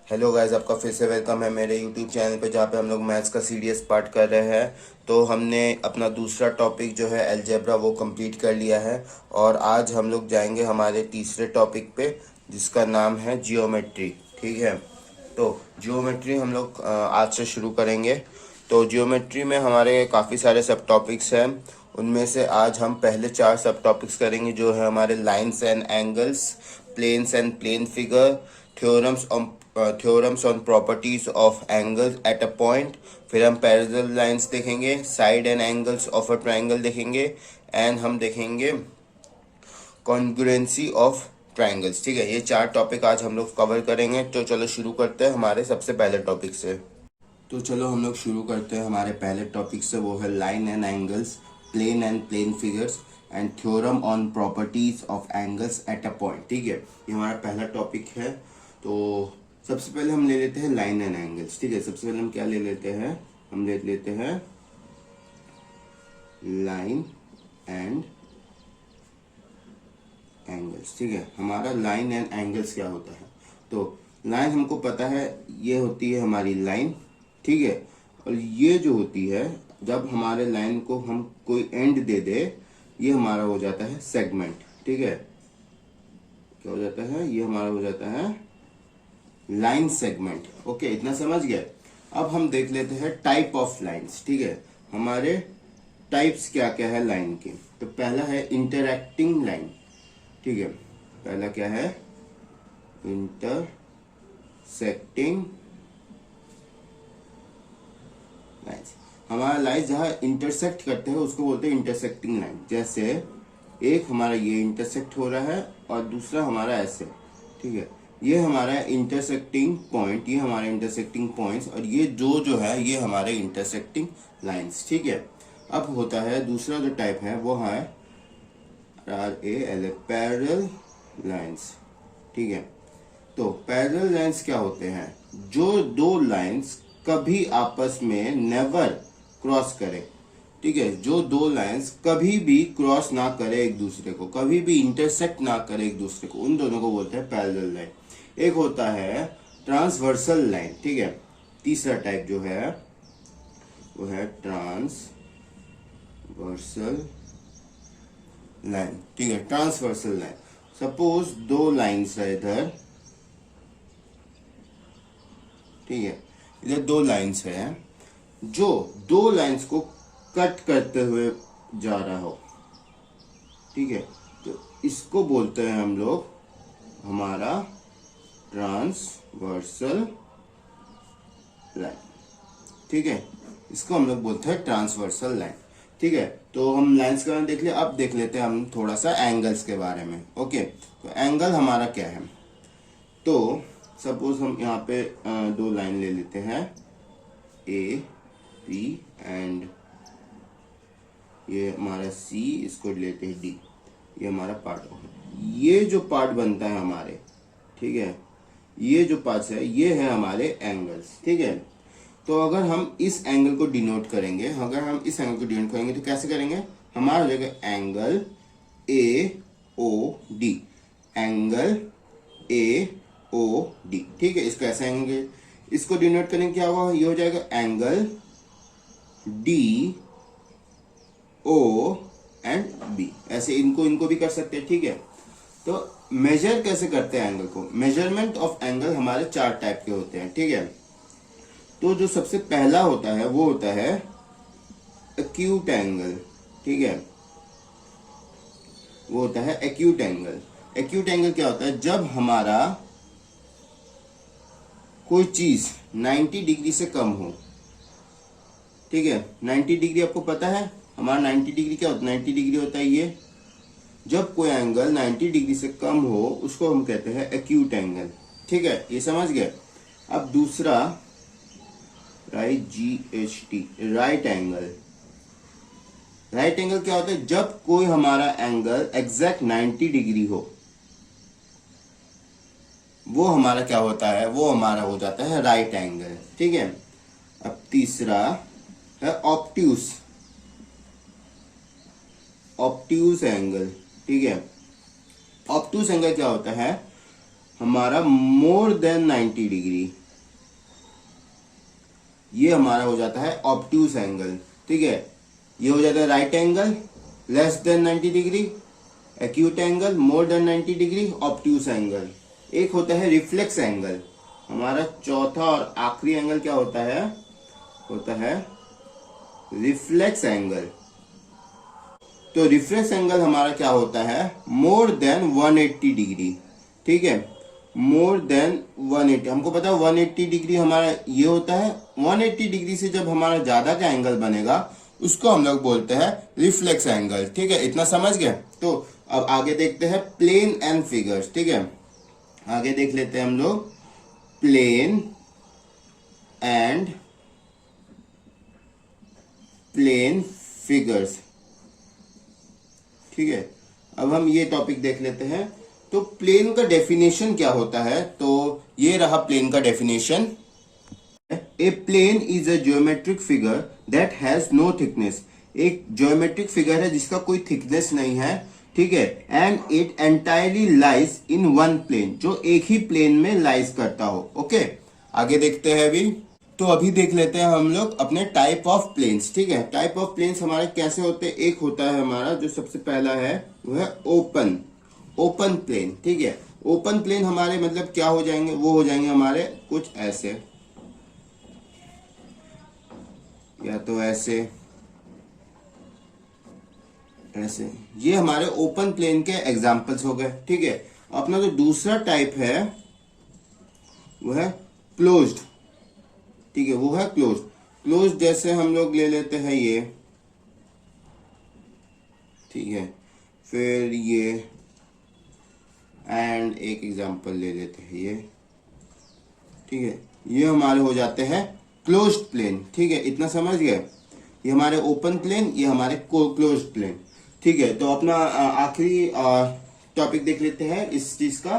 Hello guys, आपका फिर से वेलकम है मेरे यूट्यूब चैनल पे, जहाँ पे हम लोग मैथ्स का सीडीएस पार्ट कर रहे हैं। तो हमने अपना दूसरा टॉपिक जो है अलजेब्रा वो कंप्लीट कर लिया है। और आज हम लोग जाएंगे हमारे तीसरे टॉपिक पे, जिसका नाम है जियोमेट्री। ठीक है, तो जियोमेट्री हम लोग आज से शुरू करेंगे। तो जियोमेट्री में हमारे काफ़ी सारे सब टॉपिक्स हैं। उनमें से आज हम पहले चार सब टॉपिक्स करेंगे, जो है हमारे lines and angles, planes and plane figure, theorems on properties of angles at a point. फिर हम पैरेलल लाइंस देखेंगे, side and angles of a triangle देखेंगे, एंड हम देखेंगे कॉन्ग्रुएंसी ऑफ ट्राइंगल्स। ठीक है, ये चार टॉपिक आज हम लोग कवर करेंगे। तो चलो शुरू करते हैं हमारे सबसे पहले टॉपिक से। तो चलो हम लोग शुरू करते हैं हमारे पहले टॉपिक से, वो है line and angles, plane and plane figures, and theorem on properties of angles at a point. ठीक है, ये हमारा पहला टॉपिक है। तो सबसे पहले हम ले लेते हैं लाइन एंड एंगल्स। ठीक है, सबसे पहले हम क्या ले लेते हैं, हम ले लेते हैं लाइन एंड एंगल्स। ठीक है, हमारा लाइन एंड एंगल्स क्या होता है। तो लाइन हमको पता है, ये होती है हमारी लाइन। ठीक है, और ये जो होती है, जब हमारे लाइन को हम कोई एंड दे दे, ये हमारा हो जाता है सेगमेंट। ठीक है, क्या हो जाता है, ये हमारा हो जाता है लाइन सेगमेंट। ओके, इतना समझ गए। अब हम देख लेते हैं टाइप ऑफ लाइंस। ठीक है, हमारे टाइप्स क्या क्या है लाइन के। तो पहला है इंटरएक्टिंग लाइन। ठीक है, पहला क्या है, इंटरसेक्टिंग लाइंस। हमारा लाइन जहां इंटरसेक्ट करते हैं उसको बोलते हैं इंटरसेक्टिंग लाइन। जैसे एक हमारा ये इंटरसेक्ट हो रहा है और दूसरा हमारा ऐसे। ठीक है, ये हमारा इंटरसेक्टिंग पॉइंट, ये हमारा इंटरसेक्टिंग पॉइंट्स, और ये जो है ये हमारे इंटरसेक्टिंग लाइंस। ठीक है, अब होता है दूसरा जो टाइप है वो है RAL, पैरेलल लाइंस। ठीक है, तो पैरेलल लाइंस क्या होते हैं, जो दो लाइंस कभी आपस में नेवर क्रॉस करें। ठीक है, जो दो लाइंस कभी भी क्रॉस ना करे एक दूसरे को, कभी भी इंटरसेक्ट ना करे एक दूसरे को, उन दोनों को बोलते हैं पैरेलल लाइन। एक होता है ट्रांसवर्सल लाइन। ठीक है, तीसरा टाइप जो है वो है ट्रांसवर्सल लाइन। ठीक है, ट्रांसवर्सल लाइन, सपोज दो लाइंस है इधर। ठीक है, इधर दो लाइंस है, जो दो लाइंस को कट करते हुए जा रहा हो। ठीक है, तो इसको बोलते हैं हम लोग हमारा ट्रांसवर्सल लाइन। ठीक है, इसको हम लोग बोलते हैं ट्रांसवर्सल लाइन। ठीक है, तो हम लाइंस के बारे में देख लिया। अब देख लेते हैं हम थोड़ा सा एंगल्स के बारे में। ओके, तो एंगल हमारा क्या है। तो सपोज हम यहाँ पे दो लाइन ले लेते हैं, ए बी, एंड ये हमारा सी, इसको लेते हैं डी। ये हमारा पार्ट होगा, ये जो पार्ट बनता है हमारे, ठीक है, ये जो पार्ट्स है ये है हमारे एंगल्स। ठीक है, तो अगर हम इस एंगल को डिनोट करेंगे, तो कैसे करेंगे, हमारा हो जाएगा angle A O D, angle A O D. ठीक है, इसको ऐसे एंगल, इसको डिनोट करेंगे क्या होगा, ये हो जाएगा angle D O and B. ऐसे इनको भी कर सकते हैं। ठीक है, तो मेजर कैसे करते हैं एंगल को, मेजरमेंट ऑफ एंगल हमारे चार टाइप के होते हैं। ठीक है, तो जो सबसे पहला होता है वो होता है एक्यूट एंगल। ठीक है, वो होता है एक्यूट एंगल। एक्यूट एंगल क्या होता है, जब हमारा कोई चीज 90 डिग्री से कम हो। ठीक है, 90 डिग्री आपको पता है, हमारा 90 डिग्री क्या होता है, 90 डिग्री होता है ये, जब कोई एंगल 90 डिग्री से कम हो उसको हम कहते हैं एक्यूट एंगल। ठीक है, ये समझ गए। अब दूसरा right, GHT, right angle. Right angle क्या होता है, जब कोई हमारा एंगल एग्जैक्ट 90 डिग्री हो, वो हमारा क्या होता है, वो हमारा हो जाता है राइट एंगल। ठीक है, अब तीसरा है ऑब्ट्यूस, ऑब्ट्यूस एंगल। ठीक है, ऑब्ट्यूस एंगल क्या होता है, हमारा मोर देन 90 डिग्री, ये हमारा हो जाता है ऑब्ट्यूज एंगल। ठीक है, ये हो जाता है right angle less than 90 degree, acute angle more than 90 degree, obtuse angle. एक होता है रिफ्लेक्स एंगल। हमारा चौथा और आखिरी एंगल क्या होता है? होता है रिफ्लेक्स एंगल। तो रिफ्लेक्स एंगल हमारा क्या होता है? More than 180 degree. ठीक है, मोर देन 180, हमको पता है 180 डिग्री हमारा ये होता है। 180 डिग्री से जब हमारा ज्यादा का एंगल बनेगा उसको हम लोग बोलते हैं रिफ्लेक्स एंगल। ठीक है, इतना समझ गए? तो अब आगे देखते हैं प्लेन एंड फिगर्स। ठीक है, आगे देख लेते हैं हम लोग प्लेन एंड प्लेन फिगर्स। ठीक है, अब हम ये टॉपिक देख लेते हैं। तो प्लेन का डेफिनेशन क्या होता है? तो ये रहा प्लेन का डेफिनेशन। A plane is a geometric figure that has no thickness. एक ज्योमेट्रिक फिगर है जिसका कोई थिकनेस नहीं है। ठीक है, and it entirely lies in one plane, जो एक ही प्लेन में लाइज करता हो। ओके, आगे देखते हैं अभी। तो अभी देख लेते हैं हम लोग अपने टाइप ऑफ प्लेन्स। ठीक है, टाइप ऑफ प्लेन्स हमारे कैसे होते हैं? एक होता है हमारा जो सबसे पहला है वो है ओपन प्लेन। ठीक है, ओपन प्लेन हमारे मतलब क्या हो जाएंगे? वो हो जाएंगे हमारे कुछ ऐसे, या तो ऐसे ऐसे। ये हमारे ओपन प्लेन के एग्जांपल्स हो गए। ठीक है, अपना जो दूसरा टाइप है वो है क्लोज्ड। ठीक है, वो है क्लोज्ड जैसे हम लोग ले लेते हैं ये। ठीक है, फिर ये, एंड एक एग्जांपल ले लेते हैं ये। ठीक है, ये हमारे हो जाते हैं क्लोज्ड प्लेन। ठीक है, इतना समझ गए? ये हमारे ओपन प्लेन, ये हमारे क्लोज्ड प्लेन। ठीक है, तो अपना आखिरी टॉपिक देख लेते हैं इस चीज का।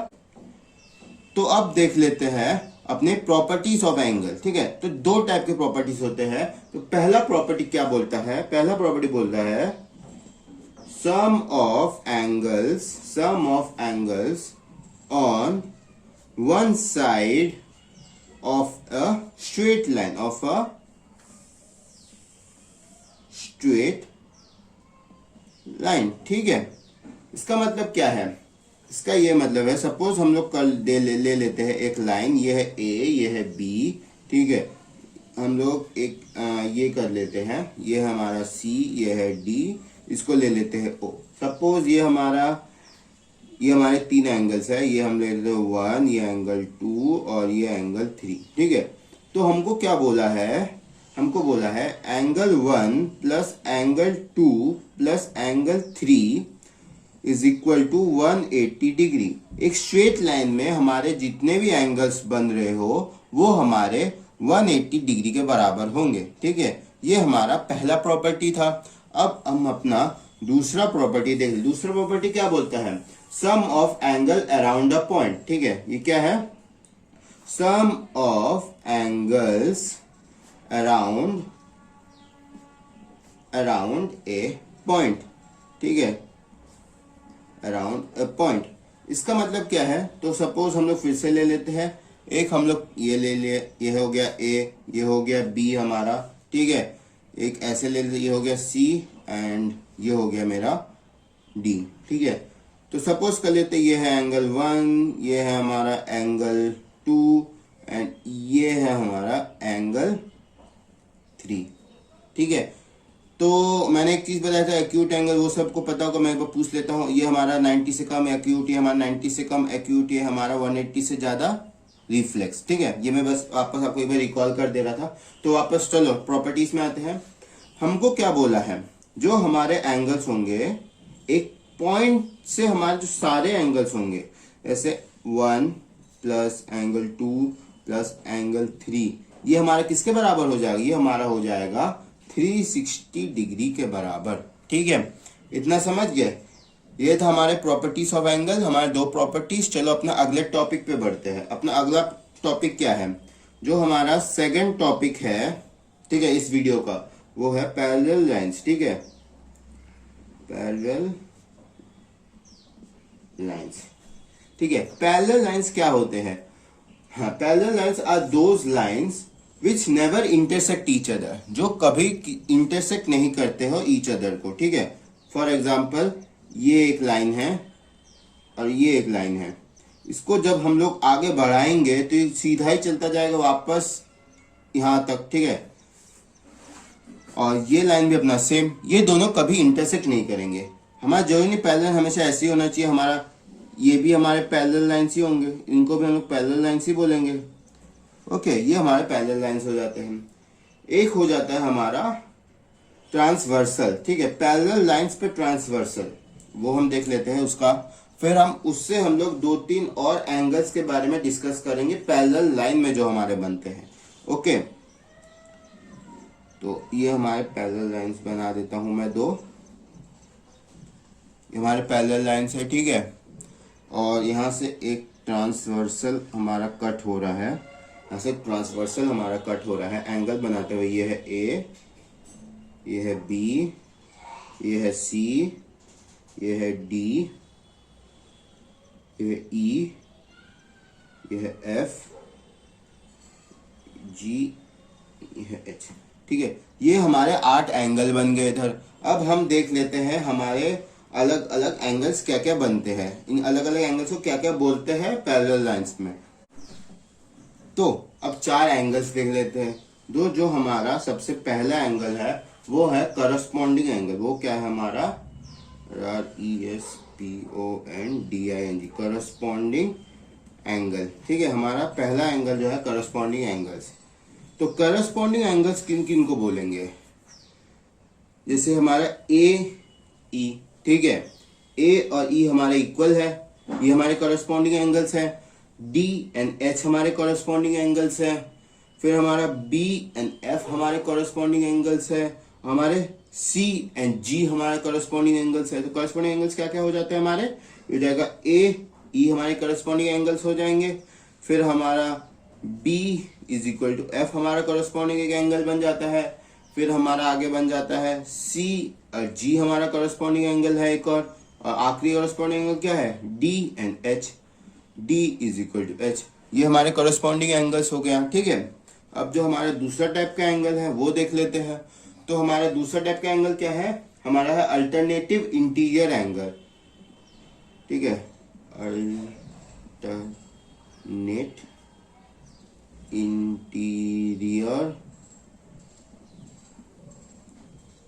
तो अब देख लेते हैं अपने प्रॉपर्टीज ऑफ एंगल। ठीक है, तो दो टाइप के प्रॉपर्टीज होते हैं। तो पहला प्रॉपर्टी क्या बोलता है? पहला प्रॉपर्टी बोलता है sum of angles on one side of a straight line, of a straight line. ठीक है, इसका मतलब क्या है? इसका ये मतलब है, सपोज हम लोग कल ले लेते हैं एक लाइन, ये है ए, ये है बी। ठीक है, हम लोग एक ये कर लेते हैं, ये है हमारा सी, ये है डी, इसको ले लेते हैं ओ। सपोज ये हमारे तीन एंगल्स है, ये हम ले लेते हैं 1, ये एंगल 2 और ये एंगल 3। ठीक है, तो हमको क्या बोला है? हमको बोला है angle 1 plus angle 2 plus angle 3 is equal to 180 degree. एक स्ट्रेट लाइन में हमारे जितने भी एंगल्स बन रहे हो वो हमारे 180 डिग्री के बराबर होंगे। ठीक है, ये हमारा पहला प्रॉपर्टी था। अब हम अपना दूसरा प्रॉपर्टी देख लें। दूसरा प्रॉपर्टी क्या बोलता है? Sum of angle around a point. ठीक है, ये क्या है? Sum of angles around a point. ठीक है, अराउंड अ पॉइंट, इसका मतलब क्या है? तो सपोज हम लोग फिर से ले लेते हैं। एक हम लोग ये ले लिए, ये हो गया ए, ये हो गया बी हमारा। ठीक है, एक ऐसे ले लेते, ये हो गया सी एंड ये हो गया मेरा डी। ठीक है, तो सपोज कर लेते ये है एंगल 1, ये है हमारा एंगल 2 एंड ये है हमारा एंगल 3। ठीक है, तो मैंने एक चीज बताया था एक्यूट एंगल, वो सबको पता होगा, मैं एक बार पूछ लेता हूँ। ये हमारा 90 से कम एक्यूट, ये हमारा 90 से कम एक्यूट, ये हमारा 180 से ज्यादा रिफ्लेक्स। ठीक है, ये मैं बस वापस आपको एक बार रिकॉल कर दे रहा था। तो वापस चलो प्रॉपर्टीज में आते हैं। हमको क्या बोला है? जो हमारे एंगल्स होंगे एक पॉइंट से, हमारे जो सारे एंगल्स होंगे, जैसे 1 प्लस एंगल 2 प्लस एंगल 3, ये हमारा किसके बराबर हो जाएगा? ये हमारा हो जाएगा 360 डिग्री के बराबर। ठीक है, इतना समझ गए? ये था हमारे प्रॉपर्टीज ऑफ एंगल, हमारे दो प्रॉपर्टीज। चलो अपना अगले टॉपिक पे बढ़ते हैं। अपना अगला टॉपिक क्या है? जो हमारा सेकंड टॉपिक है, ठीक है, इस वीडियो का, वो है पैरेलल लाइंस। ठीक है, पैरेलल लाइंस। ठीक है। पैरेलल लाइंस क्या होते हैं? हाँ, parallel lines are those lines which never intersect each other, जो कभी इंटरसेक्ट नहीं करते हो ईच अदर को, ठीक है। फॉर एग्जाम्पल ये एक लाइन है और ये एक लाइन है, इसको जब हम लोग आगे बढ़ाएंगे तो ये सीधा ही चलता जाएगा वापस यहाँ तक, ठीक है। और ये लाइन भी अपना सेम, ये दोनों कभी इंटरसेक्ट नहीं करेंगे। हमारा जरूरी नहीं पैरेलल हमेशा ऐसे ही होना चाहिए, हमारा ये भी हमारे पैरेलल लाइंस ही होंगे, इनको भी हम लोग पैरेलल लाइंस ही बोलेंगे। ओके, ये हमारे पैरेलल लाइंस हो जाते हैं। एक हो जाता है हमारा ट्रांसवर्सल, ठीक है। पैरेलल लाइंस पे ट्रांसवर्सल, वो हम देख लेते हैं उसका, फिर हम उससे हम लोग 2-3 और एंगल्स के बारे में डिस्कस करेंगे पैरेलल लाइन में जो हमारे बनते हैं। ओके, तो ये हमारे पैरेलल लाइंस बना देता हूं मैं 2, ये हमारे पैरेलल लाइंस है, ठीक है। और यहाँ से एक ट्रांसवर्सल हमारा कट हो रहा है, यहाँ से ट्रांसवर्सल हमारा कट हो रहा है एंगल बनाते हुए। ये है ए, ये है बी, ये है सी, ये है डी, ये है ई, ये है एफ, जी, ये है एच, ठीक है। ये हमारे 8 एंगल बन गए इधर। अब हम देख लेते हैं हमारे अलग अलग एंगल्स क्या क्या बनते हैं, इन अलग अलग एंगल्स को क्या क्या बोलते हैं पैरेलल लाइंस में। तो अब 4 एंगल्स देख लेते हैं। जो हमारा सबसे पहला एंगल है वो है करस्पॉन्डिंग एंगल। वो क्या है हमारा? RESPONDING, करस्पॉन्डिंग एंगल, ठीक है। हमारा पहला एंगल जो है करस्पॉन्डिंग एंगल्स। तो करस्पॉन्डिंग एंगल्स किन किन को बोलेंगे? जैसे हमारा AE, ठीक है, A और E हमारे इक्वल है, ये हमारे करस्पॉन्डिंग एंगल्स है। D एंड H हमारे करस्पॉन्डिंग एंगल्स है। फिर हमारा B एंड F हमारे करस्पॉन्डिंग एंगल्स है। हमारे C एंड G हमारे करस्पॉन्डिंग एंगल्स है। तो करस्पॉन्डिंग एंगल्स क्या क्या हो जाते हैं हमारे? ये हो जाएगा AE हमारे करस्पॉन्डिंग एंगल्स हो जाएंगे। फिर हमारा B is equal to F हमारा करस्पॉन्डिंग एक एंगल बन जाता है। फिर हमारा आगे बन जाता है C और G हमारा करस्पॉन्डिंग एंगल है एक और आखिरी करस्पॉन्डिंग एंगल क्या है? D and H, D is equal to H। ये हमारे करस्पॉन्डिंग एंगल्स हो गया, ठीक है। अब जो हमारा दूसरा टाइप का एंगल है वो देख लेते हैं। तो हमारा दूसरा टाइप का एंगल क्या है? हमारा है अल्टरनेटिव इंटीरियर एंगल, ठीक है। अल्टरनेट इंटीरियर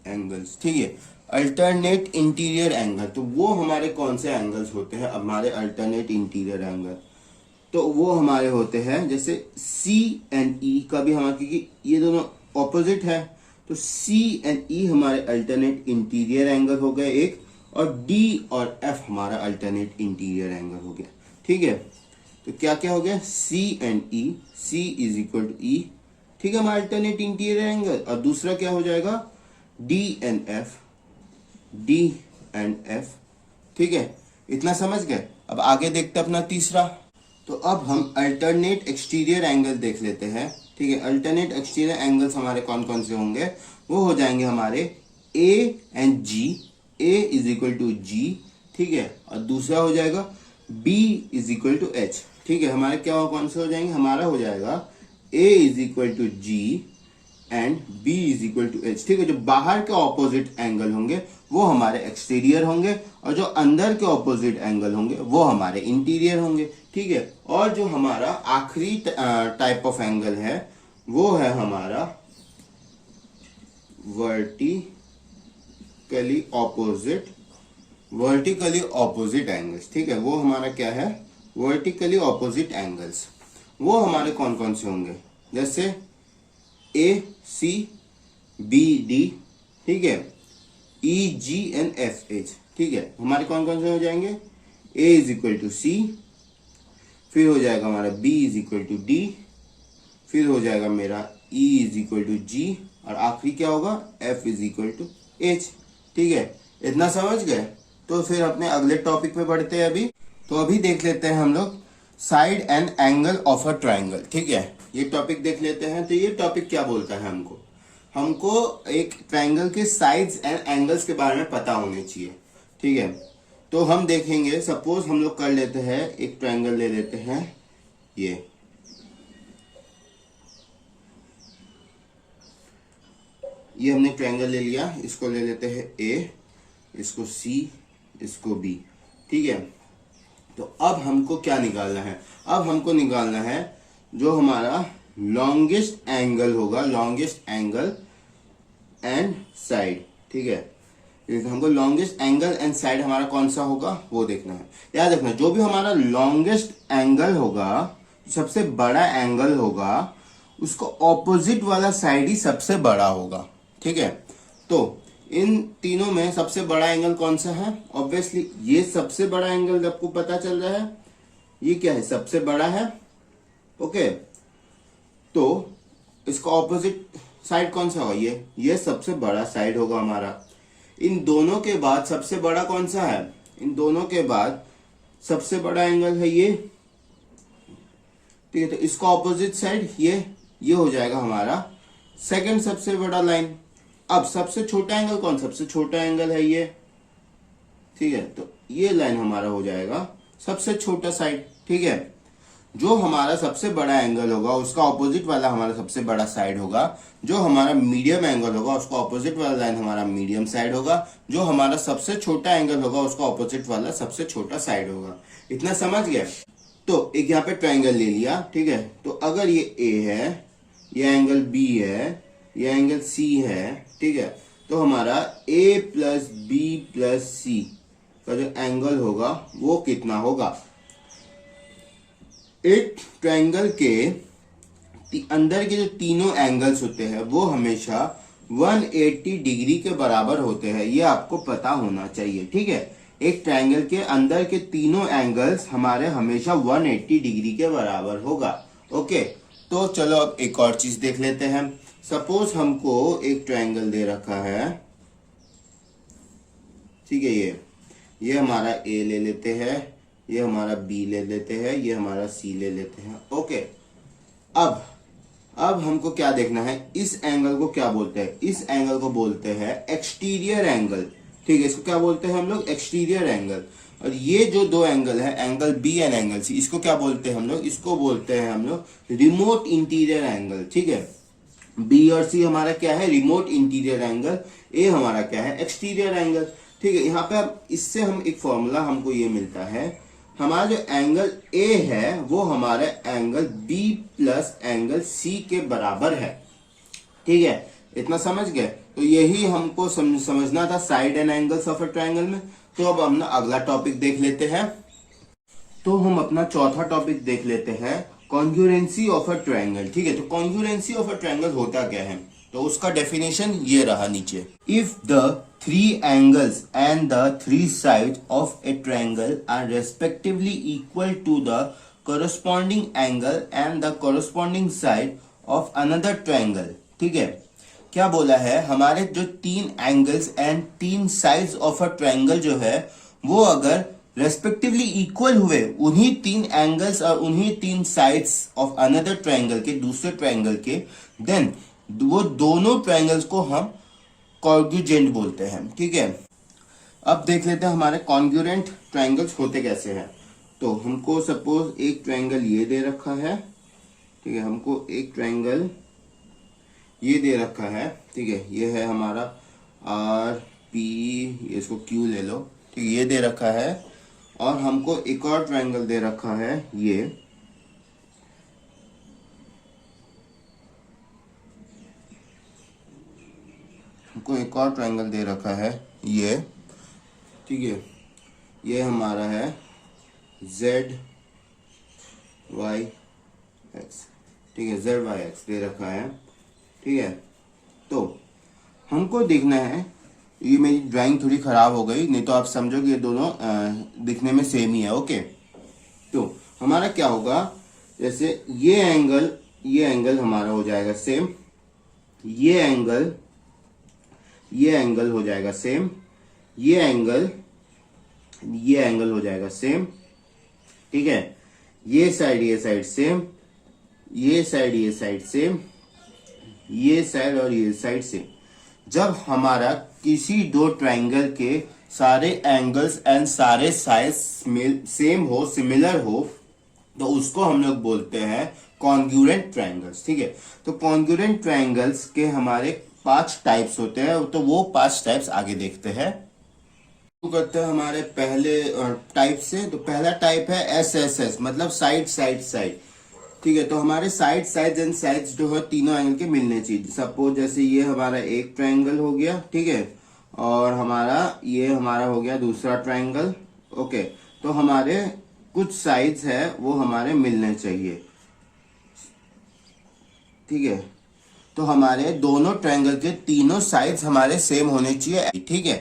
एंगल्स, ठीक है। अल्टरनेट इंटीरियर एंगल, तो वो हमारे कौन से एंगल्स होते हैं हमारे अल्टरनेट इंटीरियर एंगल? तो वो हमारे होते हैं जैसे C एंड E का भी हमारा, क्योंकि ये दोनों ऑपोजिट है, तो C एंड E हमारे अल्टरनेट इंटीरियर एंगल हो गए एक, और D और F हमारा अल्टरनेट इंटीरियर एंगल हो गया, ठीक है। तो क्या क्या हो गया? C and E, C is equal to E, ठीक है, हमारा अल्टरनेट इंटीरियर एंगल। और दूसरा क्या हो जाएगा? D and F, D and F, ठीक है। इतना समझ गए। अब आगे देखते हैं अपना तीसरा। तो अब हम अल्टरनेट एक्सटीरियर एंगल देख लेते हैं, ठीक है। अल्टरनेट एक्सटीरियर एंगल्स हमारे कौन कौन से होंगे? वो हो जाएंगे हमारे A and G, A is equal to G, ठीक है। और दूसरा हो जाएगा B is equal to H, ठीक है। हमारे क्या कौन से हो जाएंगे? हमारा हो जाएगा A is equal to G and B is equal to H, ठीक है। जो बाहर के ऑपोजिट एंगल होंगे वो हमारे एक्सटीरियर होंगे, और जो अंदर के ऑपोजिट एंगल होंगे वो हमारे इंटीरियर होंगे, ठीक है। और जो हमारा आखिरी टाइप ऑफ एंगल है वो है हमारा वर्टिकली ऑपोजिट एंगल्स, ठीक है। वो हमारा क्या है? Vertically opposite angles. वो हमारे कौन कौन से होंगे? जैसे ACBD, ठीक है, EG एंड FH, ठीक है। हमारे कौन कौन से हो जाएंगे? A is equal to C, फिर हो जाएगा हमारा B is equal to D, फिर हो जाएगा मेरा E is equal to G, और आखिरी क्या होगा? F is equal to H, ठीक है। इतना समझ गए? तो फिर अपने अगले टॉपिक पे बढ़ते हैं अभी। तो अभी देख लेते हैं हम लोग side and angle of a triangle, ठीक है। ये टॉपिक देख लेते हैं। तो ये टॉपिक क्या बोलता है? हमको एक ट्राइंगल के साइड्स एंड एंगल्स के बारे में पता होने चाहिए, ठीक है। तो हम देखेंगे, सपोज हम लोग कर लेते हैं एक ट्रायंगल ले लेते हैं, ये हमने ट्रायंगल ले लिया, इसको ले लेते हैं ए, इसको सी, इसको बी, ठीक है। तो अब हमको क्या निकालना है, अब हमको निकालना है जो हमारा लॉन्गेस्ट एंगल होगा, लॉन्गेस्ट एंगल एंड साइड, ठीक है। हमको लॉन्गेस्ट एंगल एंड साइड हमारा कौन सा होगा वो देखना है। याद रखना, जो भी हमारा लॉन्गेस्ट एंगल होगा, सबसे बड़ा एंगल होगा, उसको ऑपोजिट वाला साइड ही सबसे बड़ा होगा, ठीक है। तो इन तीनों में सबसे बड़ा एंगल कौन सा है? ऑब्वियसली ये सबसे बड़ा एंगल आपको पता चल रहा है, ये क्या है, सबसे बड़ा है, ओके। तो इसका ऑपोजिट साइड कौन सा होगा? ये सबसे बड़ा साइड होगा हमारा। इन दोनों के बाद सबसे बड़ा कौन सा है? इन दोनों के बाद सबसे बड़ा एंगल है ये, ठीक है। तो इसका ऑपोजिट साइड ये हो जाएगा हमारा सेकंड सबसे बड़ा लाइन। अब सबसे छोटा एंगल कौन? सबसे छोटा एंगल है ये, ठीक है। तो ये लाइन हमारा हो जाएगा सबसे छोटा साइड, ठीक है। जो हमारा सबसे बड़ा एंगल होगा उसका ऑपोजिट वाला हमारा सबसे बड़ा साइड होगा। जो हमारा मीडियम एंगल होगा उसका ऑपोजिट वाला लाइन हमारा मीडियम साइड होगा। जो हमारा सबसे छोटा एंगल होगा उसका ऑपोजिट वाला सबसे छोटा साइड होगा। इतना समझ गया? तो एक यहाँ पे ट्रायंगल ले लिया, ठीक है। तो अगर ये ए है, ये एंगल बी है, ये एंगल सी है, ठीक है। तो हमारा ए प्लस बी प्लस सी का जो एंगल होगा वो कितना होगा? एक ट्रायंगल के अंदर के जो तीनों एंगल्स होते हैं वो हमेशा 180 डिग्री के बराबर होते हैं, ये आपको पता होना चाहिए, ठीक है। एक ट्रायंगल के अंदर के तीनों एंगल्स हमारे हमेशा 180 डिग्री के बराबर होगा, ओके। तो चलो अब एक और चीज देख लेते हैं। सपोज हमको एक ट्रायंगल दे रखा है, ठीक है। ये हमारा ए ले लेते हैं, ये हमारा बी ले लेते हैं, ये हमारा सी ले लेते हैं, ओके। अब हमको क्या देखना है, इस एंगल को क्या बोलते हैं? इस एंगल को बोलते हैं एक्सटीरियर एंगल, ठीक है। इसको क्या बोलते हैं हम लोग? Exterior angle. और ये जो दो एंगल है, angle B and angle C, इसको क्या बोलते हैं हम लोग? इसको बोलते हैं हम लोग रिमोट इंटीरियर एंगल, ठीक है। बी और सी हमारा क्या है? Remote interior angle. ए हमारा क्या है? एक्सटीरियर एंगल, ठीक है। यहाँ पे अब इससे हम एक फॉर्मूला हमको ये मिलता है, हमारा जो एंगल ए है वो हमारे angle B plus angle C के बराबर है, ठीक है। इतना समझ गए? तो यही हमको समझना था side and angles of a triangle में। तो अब हम ना अगला टॉपिक देख लेते हैं। तो हम अपना चौथा टॉपिक देख लेते हैं, कॉन्ग्रुएंसी ऑफ अ ट्रायंगल, ठीक है। तो कॉन्ग्रुएंसी ऑफ अ ट्रायंगल होता क्या है? तो उसका डेफिनेशन ये रहा नीचे। If the three angles and the three sides of a triangle are respectively equal to the corresponding angle and the corresponding side of another triangle, ठीक है। क्या बोला है? हमारे जो तीन एंगल्स एंड तीन साइड्स ऑफ अ ट्रायंगल जो है वो अगर रेस्पेक्टिवली इक्वल हुए, उन्हीं तीन एंगल्स और उन्हीं तीन साइड्स ऑफ अनदर ट्रायंगल के, दूसरे ट्रायंगल के, देन वो दोनों ट्रायंगल्स को हम कॉन्ग्रुएंट बोलते हैं, ठीक है। अब देख लेते हैं हमारे कॉन्ग्रुएंट ट्रायंगल्स होते कैसे हैं। तो हमको सपोज एक ट्रायंगल ये दे रखा है, ठीक है। हमको एक ट्रायंगल ये दे रखा है, ठीक है। ये है हमारा आर पी, इसको क्यू ले लो, ठीक है। ये दे रखा है और हमको एक और ट्रायंगल दे रखा है ये, हमको एक और ट्रायंगल दे रखा है ये, ठीक है। ये हमारा है जेड वाई एक्स, ठीक है। जेड वाई एक्स दे रखा है, ठीक है। तो हमको देखना है, ये मेरी ड्राइंग थोड़ी खराब हो गई, नहीं तो आप समझोगे ये दोनों दिखने में सेम ही है, ओके। तो हमारा क्या होगा, जैसे ये एंगल हमारा हो जाएगा सेम, ये एंगल हो जाएगा सेम, ये एंगल हो जाएगा सेम, ठीक है। ये साइड सेम, ये साइड सेम, ये साइड और ये साइड सेम। जब हमारा किसी दो ट्रायंगल के सारे एंगल्स एंड सारे साइज सेम हो, सिमिलर हो, तो उसको हम लोग बोलते हैं कॉन्ग्रुएंट ट्रायंगल्स। ठीक है, तो कॉन्ग्रुएंट ट्रायंगल्स के हमारे 5 टाइप्स होते हैं, तो वो 5 टाइप्स आगे देखते हैं। शुरू करते हैं हमारे पहले टाइप से। तो पहला टाइप है एस एस एस, मतलब साइड साइड साइड। ठीक है, तो हमारे साइड साइड एंड साइड्स जो है तीनों एंगल के मिलने चाहिए। सपोज जैसे ये हमारा एक ट्रायंगल हो गया, ठीक है, और ये हमारा हो गया दूसरा ट्रायंगल। ओके, तो हमारे कुछ साइड्स है वो हमारे मिलने चाहिए। ठीक है, तो हमारे दोनों ट्रायंगल के तीनों साइड्स हमारे सेम होने चाहिए। ठीक है,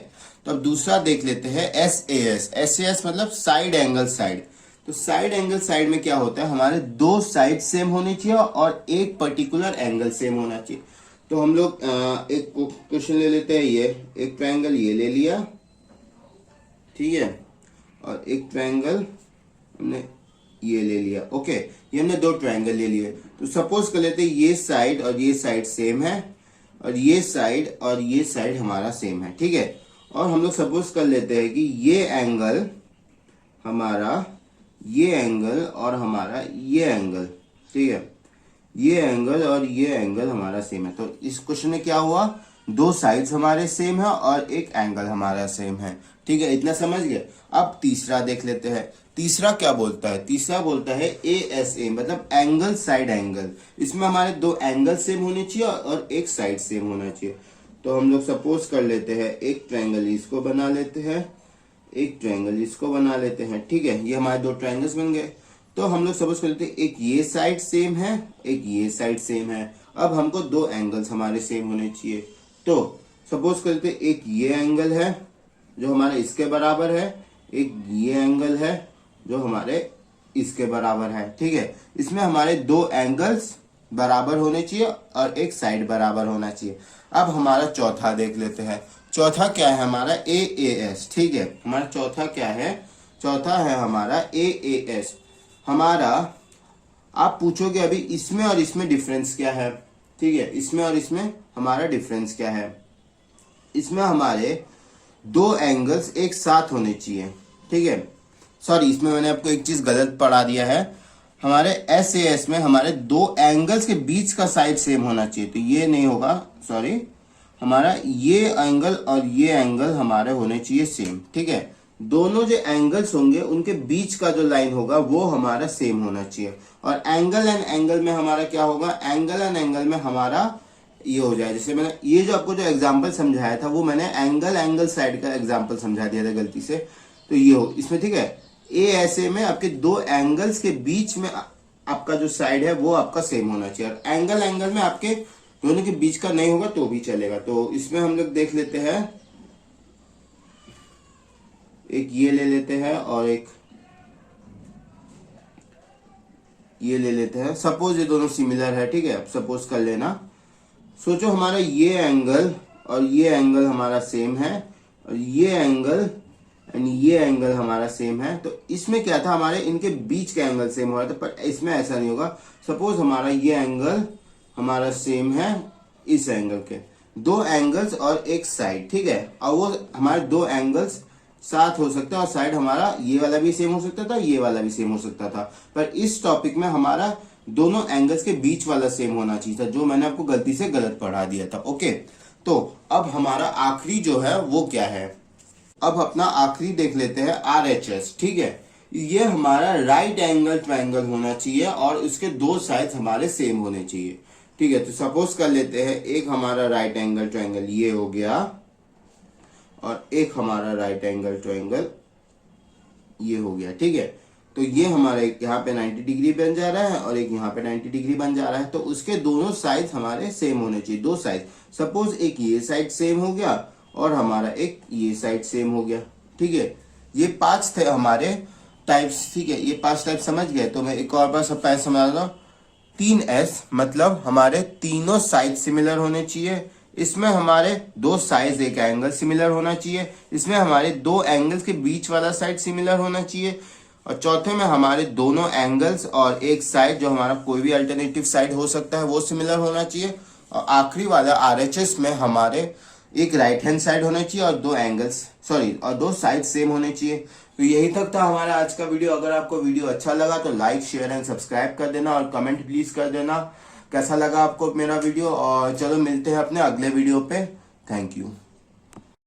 तो अब दूसरा देख लेते हैं S A S. S A S मतलब साइड एंगल साइड। तो साइड एंगल साइड में क्या होता है, हमारे दो साइड सेम होनी चाहिए और एक पर्टिकुलर एंगल सेम होना चाहिए। तो हम लोग एक क्वेश्चन ले लेते हैं। ये एक ट्रायंगल ये ले लिया, ठीक है, और एक ट्रायंगल हमने ये ले लिया। ओके, ये हमने दो ट्रायंगल ले लिए। तो सपोज कर लेते हैं ये साइड और ये साइड सेम है, और ये साइड हमारा सेम है। ठीक है, और हम लोग सपोज कर लेते हैं कि ये एंगल और हमारा ये एंगल, ठीक है, ये एंगल और ये एंगल हमारा सेम है। तो इस क्वेश्चन में क्या हुआ, दो साइड्स हमारे सेम है और एक एंगल हमारा सेम है। ठीक है, इतना समझ गए। अब तीसरा देख लेते हैं। तीसरा क्या बोलता है, तीसरा बोलता है ए एस ए, मतलब एंगल साइड एंगल। इसमें हमारे दो एंगल सेम होने चाहिए और एक साइड सेम होना चाहिए। तो हम लोग सपोज कर लेते हैं एक ट्रायंगल इसको बना लेते हैं, एक ट्रायंगल इसको बना लेते हैं। ठीक है, ये हमारे दो ट्रायंगल्स बन गए। तो हम लोग सपोज कर लेते हैं एक ये साइड सेम है, एक ये साइड सेम है। अब हमको दो एंगल्स हमारे सेम होने चाहिए। तो सपोज कर लेते हैं एक ये एंगल है जो हमारे इसके बराबर है, एक ये एंगल है जो हमारे इसके बराबर है। ठीक है, इसमें हमारे दो एंगल्स बराबर होने चाहिए और एक साइड बराबर होना चाहिए। अब हमारा चौथा देख लेते हैं। चौथा क्या है हमारा ए ए एस। ठीक है, हमारा चौथा क्या है, चौथा है हमारा ए ए एस। हमारा आप पूछोगे अभी इसमें और इसमें डिफरेंस क्या है। ठीक है, इसमें और इसमें हमारा डिफरेंस क्या है, इसमें हमारे दो एंगल्स एक साथ होने चाहिए। ठीक है, सॉरी, इसमें मैंने आपको एक चीज गलत पढ़ा दिया है। हमारे एस ए एस में हमारे दो एंगल्स के बीच का साइड सेम होना चाहिए। तो ये नहीं होगा, सॉरी, हमारा ये एंगल और ये एंगल हमारे होने चाहिए सेम। ठीक है, दोनों जो एंगल्स होंगे उनके बीच का जो लाइन होगा वो हमारा सेम होना चाहिए। और एंगल एंड एंगल में हमारा क्या होगा, एंगल एंड एंगल में हमारा ये हो जाए। जैसे मैंने ये जो आपको जो एग्जांपल समझाया था वो मैंने एंगल साइड का एग्जांपल समझा दिया था गलती से। तो ये हो इसमें, ठीक है, ए ऐसे में आपके दो एंगल्स के बीच में आपका जो साइड है वो आपका सेम होना चाहिए। और एंगल में आपके दोनों के बीच का नहीं होगा तो भी चलेगा। तो इसमें हम लोग देख लेते हैं, एक ये ले लेते हैं और एक ये ले लेते हैं। सपोज ये दोनों सिमिलर है। ठीक है, अब सपोज कर लेना, सोचो हमारा ये एंगल और ये एंगल हमारा सेम है और ये एंगल एंड ये एंगल हमारा सेम है। तो इसमें क्या था, हमारे इनके बीच का एंगल सेम हो रहा था, पर इसमें ऐसा नहीं होगा। सपोज हमारा ये एंगल हमारा सेम है इस एंगल के, दो एंगल्स और एक साइड। ठीक है, और वो हमारे दो एंगल्स साथ हो सकता है और साइड हमारा ये वाला भी सेम हो सकता था, ये वाला भी सेम हो सकता था। पर इस टॉपिक में हमारा दोनों एंगल्स के बीच वाला सेम होना चाहिए था, जो मैंने आपको गलती से गलत पढ़ा दिया था। ओके, तो अब हमारा आखिरी जो है वो क्या है, अब अपना आखिरी देख लेते हैं आर एच एस। ठीक है, ये हमारा राइट एंगल ट्रायंगल होना चाहिए और इसके दो साइड्स हमारे सेम होने चाहिए। ठीक है, तो सपोज कर लेते हैं एक हमारा राइट एंगल ट्रायंगल ये हो गया और एक हमारा राइट एंगल ट्रायंगल ये हो गया। ठीक है, तो ये हमारा एक यहाँ पे 90 डिग्री बन जा रहा है और एक यहाँ पे 90 डिग्री बन जा रहा है। तो उसके दोनों साइड हमारे सेम होने चाहिए, दो साइड। सपोज एक ये साइड सेम हो गया और हमारा एक ये साइड सेम हो गया। ठीक है, ये 5 थे हमारे टाइप्स। ठीक है, ये 5 टाइप समझ गए। तो मैं एक और बार सब पहले समझा दूं। 3S मतलब हमारे तीनों साइड सिमिलर होने चाहिए। इसमें हमारे दो साइड एक एंगल सिमिलर होना चाहिए। इसमें हमारे दो एंगल्स के बीच वाला साइड सिमिलर होना चाहिए। और चौथे में हमारे दोनों एंगल्स और एक साइड जो हमारा कोई भी अल्टरनेटिव साइड हो सकता है वो सिमिलर होना चाहिए। और आखिरी वाला आरएचएस में हमारे एक राइट हैंड साइड होना चाहिए और दो एंगल्स और दो साइड सेम होने चाहिए। तो यही तक था हमारा आज का वीडियो। अगर आपको वीडियो अच्छा लगा तो लाइक शेयर एंड सब्सक्राइब कर देना और कमेंट प्लीज कर देना कैसा लगा आपको मेरा वीडियो। और चलो मिलते हैं अपने अगले वीडियो पे। Thank you.